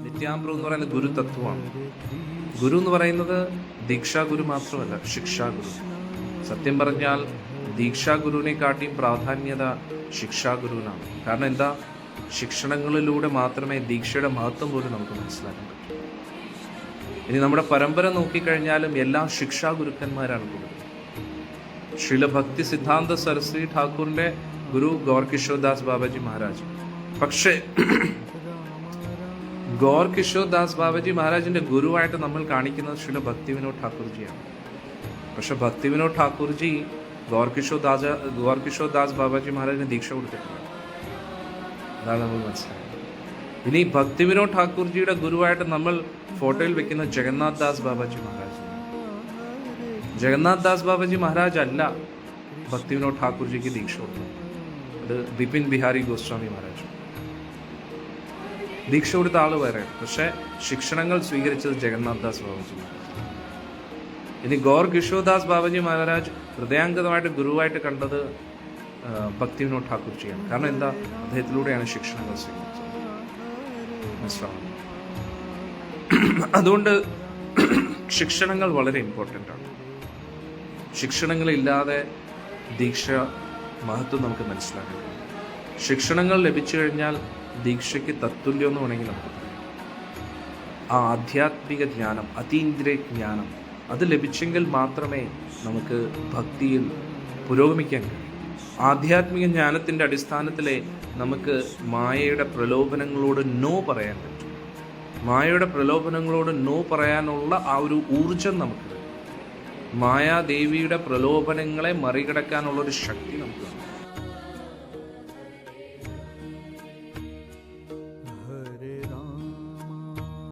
നിത്യാമ്പ്രം എന്ന് പറയുന്നത് ഗുരു തത്വമാണ്. ഗുരു എന്ന് പറയുന്നത് ദീക്ഷാഗുരു മാത്രമല്ല, ശിക്ഷാഗുരു. സത്യം പറഞ്ഞാൽ ദീക്ഷാഗുരുവിനെക്കാട്ടിയും പ്രാധാന്യത ശിക്ഷാഗുരുവിനാണ്. കാരണം എന്താ? ശിക്ഷണങ്ങളിലൂടെ മാത്രമേ ദീക്ഷയുടെ മഹത്വം പോലും നമുക്ക് മനസ്സിലാക്കാൻ പറ്റൂ. ഇനി നമ്മുടെ പരമ്പര നോക്കിക്കഴിഞ്ഞാലും എല്ലാ ശിക്ഷാഗുരുക്കന്മാരാണ് കൂടുതൽ. ശ്രീല ഭക്തി സിദ്ധാന്ത സരസ്വതി ഠാക്കൂറിന്റെ ഗുരു ഗൗർ കിഷോർദാസ് ബാബാജി മഹാരാജ്. പക്ഷേ ഗൗർ കിഷോർദാസ് ബാബാജി മഹാരാജിന്റെ ഗുരുവായിട്ട് നമ്മൾ കാണിക്കുന്നത് ശ്രീല ഭക്തി വിനോദ് ഠാക്കൂർജിയാണ്. പക്ഷെ ഭക്തി വിനോദ് ഠാക്കൂർജി ഗൗർ കിഷോർദാസ് ബാബാജി മഹാരാജിന് ദീക്ഷ കൊടുത്തിട്ടുണ്ട്. അതാണ് നമ്മൾ മനസ്സിലാക്കുന്നത്. ഇനി ഭക്തി വിനോദ് ഠാക്കൂർജിയുടെ ഗുരുവായിട്ട് നമ്മൾ ഫോട്ടോയിൽ വെക്കുന്ന ജഗന്നാഥ് ദാസ് ബാബാജി മഹാരാജ്. ജഗന്നാഥ് ദാസ് ബാബാജി മഹാരാജ് അല്ല ഭക്തി വിനോദ് ഠാക്കൂർജിക്ക് ദീക്ഷ കൊടുത്തത്. അത് ബിപിൻ ബിഹാരി ഗോസ്വാമി മഹാരാജ്. ദീക്ഷ കൊടുത്ത ആള് വേറെ, പക്ഷെ ശിക്ഷണങ്ങൾ സ്വീകരിച്ചത് ജഗന്നാഥ് ദാസ് ബാബാജി മഹാരാജ്. ഇനി ഗൗർ കിഷോർദാസ് ബാബാജി മഹാരാജ് ഹൃദയാംഗതമായിട്ട് ഗുരുവായിട്ട് കണ്ടത് ഭക്തി വിനോദ് ഠാക്കൂർജിയാണ്. കാരണം എന്താ? അദ്ദേഹത്തിലൂടെയാണ് ശിക്ഷണങ്ങൾ സ്വീകരിച്ചത്. മനസ്സിലാവുന്നു? അതുകൊണ്ട് ശിക്ഷണങ്ങൾ വളരെ ഇമ്പോർട്ടൻ്റ് ആണ്. ശിക്ഷണങ്ങളില്ലാതെ ദീക്ഷ മഹത്വം നമുക്ക് മനസ്സിലാക്കാൻ കഴിയും. ശിക്ഷണങ്ങൾ ലഭിച്ചു കഴിഞ്ഞാൽ ദീക്ഷയ്ക്ക് തത്തുല്യം എന്ന് വേണമെങ്കിൽ നമുക്ക് പറയാം. ആ ആധ്യാത്മിക ജ്ഞാനം, അതീന്ദ്രിയ ജ്ഞാനം അത് ലഭിച്ചെങ്കിൽ മാത്രമേ നമുക്ക് ഭക്തിയിൽ പുരോഗമിക്കാൻ കഴിയൂ. ആധ്യാത്മിക ജ്ഞാനത്തിൻ്റെ അടിസ്ഥാനത്തിലെ നമുക്ക് മായയുടെ പ്രലോഭനങ്ങളോട് നോ പറയാൻ പറ്റും. മായയുടെ പ്രലോഭനങ്ങളോട് നോ പറയാനുള്ള ആ ഒരു ഊർജം നമുക്ക്, മായാദേവിയുടെ പ്രലോഭനങ്ങളെ മറികടക്കാനുള്ളൊരു ശക്തി നമുക്ക്